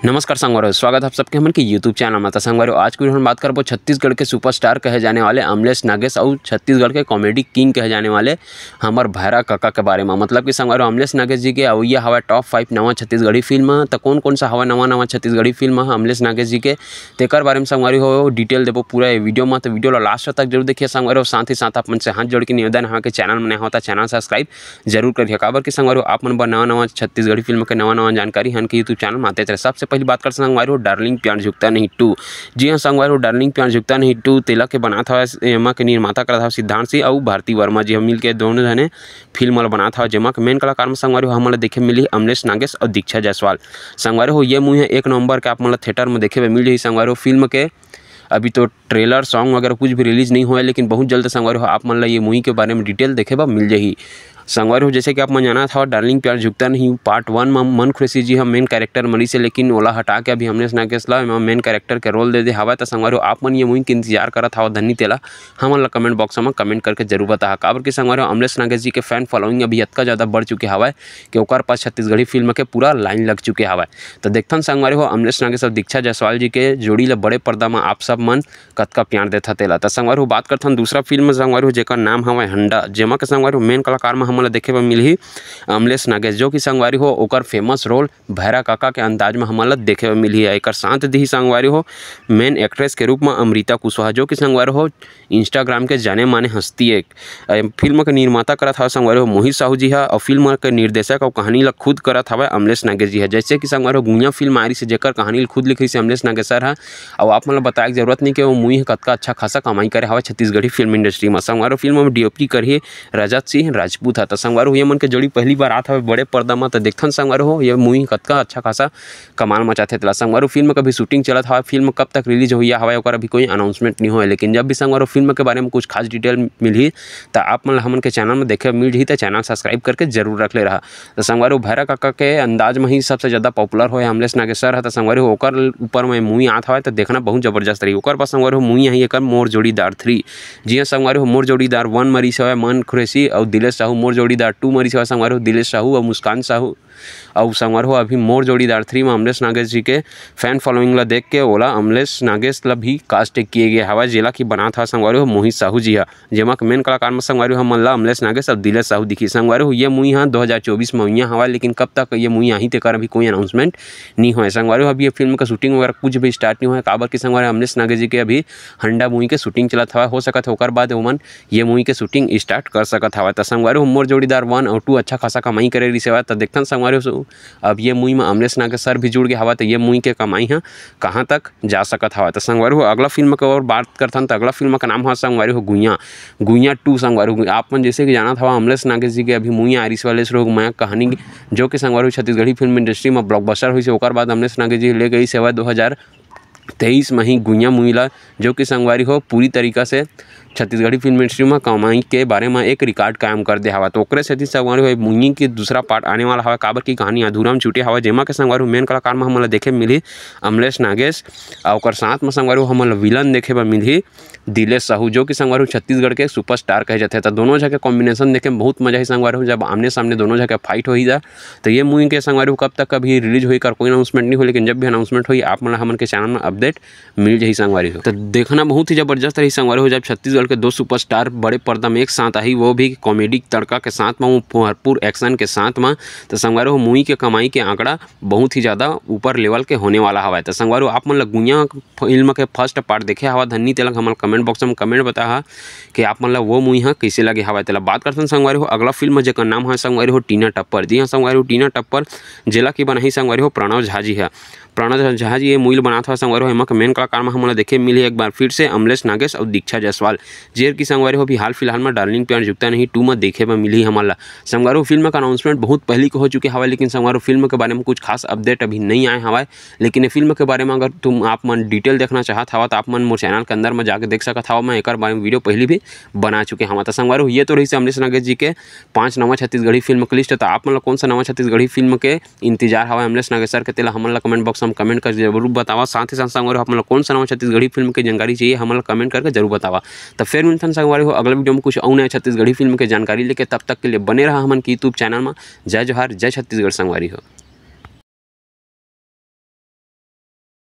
नमस्कार संगवारी, स्वागत है आप सबके हमन के यूट्यूब चैनल में। संगवारी, आज की हम बात करबो छत्तीसगढ़ के सुपरस्टार कहे जाने वाले अमलेश नागेश और छत्तीसगढ़ के कॉमेडी किंग कहे जाने वाले हमर भैरा काका के बारे में। मतलब कि संगवारी, अमलेश नागेश जी के अवैया हवा टॉप 5 नवा छत्तीसगढ़ी फिल्म। तो कौन कौन सा हवा नवा छत्तीसगढ़ी फिल्म है अमलेश नागेश जी के, तेकर बारे में संगवारी हो डिटेल देबो पूरा वीडियो में। तो वीडियो ला लास्ट तक जरूर देखिए संगवारी। साथ ही साथ अपन से हाथ जोड़ के निवेदन है कि चैनल में नया होता चैनल सब्सक्राइब जरूर करिए। काबर कि संगवारी आप मन नवा छत्तीसगढ़ी फिल्म के नवा जानकारी हन के यूट्यूब चैनल में आते रहे। सबसे पहली बात कर संगवारी डार्लिंग प्यार झुकता नहीं 2। जी हाँ संगवारी, डार्लिंग प्यार झुकता नहीं 2 तेला के बना था एमा के निर्माता करा था सिद्धांत सिंह और भारती वर्मा जी मिल के दोनों जने फिल्म वाला बना था। जेमा के मेन कलाकार में संगवारी हमला देखे मिली अमलेश नागेश और दीक्षा जायसवाल। संगवारी हो ये मूवी है 1 नवंबर के आप मतलब थिएटर में देखे मिल जाए। संगवारी फिल्म के अभी तो ट्रेलर सॉन्ग वगैरह कुछ भी रिलीज नहीं हुआ है, लेकिन बहुत जल्द संगवारी हो आप मतलब ये मूवी के बारे में डिटेल देखे बा मिल जाही। संगवारी हो जैसे कि आप मन जाना था डार्लिंग प्यार झुकता नहीं पार्ट 1 में मन खुशी जी हम मेन कैरेक्टर मरी से, लेकिन ओला हटा के अभी अमलेश नागेश ला मेन कैरेक्टर के रोल दे दे हवा। तो संगवारी आप मन ये मूवी के इंतजार करत हवा धन्नी तेला हमन ला कमेंट बॉक्स में कमेंट करके जरूर बता। काबर कि संगवारी अमलेश नागेश जी के फैन फॉलोइंग अभी इतना ज़्यादा बढ़ चुके हवा कि ओकर पास छत्तीसगढ़ी फिल्म के पूरा लाइन लग चुके हवा। तो देखथन संगवारी हो अमलेश नागेश और दीक्षा जायसवाल जी के जोड़ी ला बड़े पर्दा में आप सब मन कतका प्यार देता तेला। तो संगवारी हो बात करथन दूसरा फिल्म संगवारी हो जेकर नाम हवा हंडा, जेमा के संगवारी मेन कलाकार में हमन देखे मिली अमलेश नागेश, जो कि संगवारी हो ओकर फेमस रोल भैरा काका के अंदाज में हमला देखे मिली है। एक साथ दी संगवारी हो मेन एक्ट्रेस के रूप में अमृता कुशवाहा, जो कि संगवारी हो इंस्टाग्राम के जाने माने हस्ती एक फिल्म के निर्माता करा था संगवारी हो मोहित साहू जी है और फिल्म के निर्देशक और कहानी ला खुद करा था अमलेश नागेश जी है। जैसे कि संगवारी हो गुइया फिल्म आ रही से जेकर कहानी खुद लिखी से अमलेश नागेश सर है। और आप मतलब बताए की जरूरत नहीं कि वो मूवी कतका अच्छा खासा कमाई करे हवा छत्तीसगढ़ी फिल्म इंडस्ट्री में। संगवारी फिल्म में डीओपी करिए रजत सिंह राजपूत है। तो संगवारी ये मन के जोड़ी पहली बार आता है बड़े पर्दा में। तो देखथन संगवारी हो ये मूवी कतका अच्छा खासा कमाल मचाते तेला। संगवारी फिल्म का भी शूटिंग चलत हवा, फिल्म कब तक रिलीज हुई हवा ओकर अभी कोई अनाउंसमेंट नहीं हुआ, लेकिन जब भी संगवारी फिल्म के बारे में कुछ खास डिटेल मिली तो आप मन हमन के चैनल में देखे मिल जाही। तो चैनल सब्सक्राइब करके जरूर रख ले रहा। तो संगवारी भैरा काका के अंदाज में ही सबसे ज़्यादा पॉपुलर हो अमलेश नागेश सर है। तो संगवारी ओकर ऊपर में मूवी आता है तो देखना बहुत जबरदस्त रही। ओकर पास संगवारी मूवी है एक मोर जोड़ीदार 3। जी हाँ संगवारी हो मोर जोड़ीदार 1 मरी से मन खुरेसी और दिलेश साहू, मोर जोड़ीदार 2 मरी से संगवारी हो दिलेश साहू और मुस्कान साहू। और संगवारी हो अभी मोर जोड़ीदार 3 में अमलेश नागेश जी के फैन फॉलोइंग ला देख के ओला अमलेश नागेश ला भी कास्ट किए गए हवा, जेला की बना था संगवारी हो मोहित साहू जी है। जेमा मेन कलाकार में संगवारी हो मल्ला अमलेश नागेश और दिलेश साहू दिखी। संगवारी हो ये मूवी हाँ 2024 में हुई हवा, लेकिन कब तक ये मूवी आई तेकर अभी कोई अनाउंसमेंट नहीं हुआ। संगवारी हो अभी ये फिल्म का शूटिंग वगैरह कुछ भी स्टार्ट नहीं हुआ। काबर की संगवारी अमलेश नागेश जी के अभी हंडा मूवी के शूटिंग चलत हवा, हो सकत होकर बाद ओमन ये मूवी के शूटिंग स्टार्ट कर सकत हवा। तो संगवारी हो मोर जोड़ीदार 1 और 2 अच्छा खासा कमाई करे रही सेवा। तो देखथन संगवारी हो अब ये मूवी में अमलेश नागेश सर भी जुड़ गया हवा। तो ये मूवी के कमाई है कहाँ तक जा सकत हवा। तो संगवारी हो अगला फिल्म के और बात करथन तो अगला फिल्म का नाम है संगवारी हो गुइया 2। संगवारी हो आप मन जैसे कि जाना था अमलेश नागेश जी के अभी मूवी आ रही वाले रोग माया कहानी, जो कि संगवारी छत्तीसगढ़ी फिल्म इंडस्ट्री में ब्लॉकबस्टर हुई से ओकर बाद अमलेश नागेश जी ले गई सेवा 2023 में ही गुइया मूवी ला, जो कि संगवारी हो पूरी तरीका से छत्तीसगढ़ी फिल्म इंडस्ट्री में कमाई के बारे में एक रिकॉर्ड कायम कर दे हवा। तो ओकरे सेती संगवारी हो मूवी की दूसरा पार्ट आने वाला हवा। काबर की कहानी अधूरा में छूटे हवा, जेमा के संगवारी मेन कलाकार में हमला देखे मिली अमलेश नागेश और ओकर साथ में संगवारी हो हमला विलन देखे मिली दिलेश साहू, जो कि संगवारी छत्तीसगढ़ के सुपरस्टार कहे जाते हैं। तो दोनों जगह कॉम्बिनेशन देखे में बहुत मजा है संगवारी हो, जब आमने सामने दोनों जगह फाइट हो ही जाए। तो ये मूवी के संगवारी हो कब तक कभी रिलीज हुई कर कोई अनाउंसमेंट नहीं हुई, लेकिन जब भी अनाउंसमेंट हुई आप मतलब हमन के चैनल में अपडेट मिल जाही संगवारी हो। तो देखना बहुत ही जबरदस्त रही संगवारी हो, जब छत्तीसगढ़ के 2 सुपरस्टार बड़े पर्दा में एक साथ आई, वो भी कॉमेडी तड़का के साथ में, भरपूर एक्शन के साथ में। तो संगवारी हो मूवी के कमाई के आंकड़ा बहुत ही ज़्यादा ऊपर लेवल के होने वाला हवा है। तो संगवारी हो आप मन गुइया फिल्म के फर्स्ट पार्ट देखे हवा धन्नी तेलक हमारे कमेंट बॉक्स में कमेंट बता कि आप मन वो मूवी हाँ कैसे लगे हवा। तेला बात करते संगवारी हो अगला फिल्म जेकर नाम है संगवारी हो टीना टप्पर। जी हाँ संगवारी हो टीना टप्पर जेला की बनाई संगवारी हो प्रणव झा जी है। प्रणव झा जी ये मूवी बना था संगवारी हो एमा के मेन कलाकार में हमला देखे मिली एक बार फिर से अमलेश नागेश और दीक्षा जायसवाल, जेर की संगवारी हो भी हाल फिलहाल में डार्लिंग प्यार झुकता नहीं 2 में देखे में मिली हमला। संगवारी हो फिल्म का अनाउंसमेंट बहुत पहले के हो चुके हवा, लेकिन संगवारी फिल्म के बारे में कुछ खास अपडेट अभी नहीं आए हवा। लेकिन ये फिल्म के बारे में अगर तुम आप मन डिटेल देखना चाहत हवा तो आप मन मोर चैनल के अंदर में जाकर देख सकत हवा। मैं एक बारे में वीडियो पहले भी बना चुके हवा। तो संगवारी हो ये तो रही से अमलेश नागेश जी के 5 नवा छत्तीसगढ़ी फिल्म की लिस्ट। तो आप मन कौन सा नवा छत्तीसगढ़ी फिल्म के इंतजार हवा अमलेश नागेश सर के तेला हमन कमेंट बॉक्स में कमेंट कर जरूर बतावा। साथ ही साथ संगवारी हो आप कौन सा नवा छत्तीसगढ़ी फिल्म की जानकारी चाहिए हमन कमेंट करके जरूर बतावा। तो फिर मिलते हैं संगवारी हो अगले वीडियो में कुछ और नया छत्तीसगढ़ी फिल्म की जानकारी लेके। तब तक के लिए बने रहा हमन के यूट्यूब चैनल में। जय जोहार, जय छत्तीसगढ़ संगवारी हो।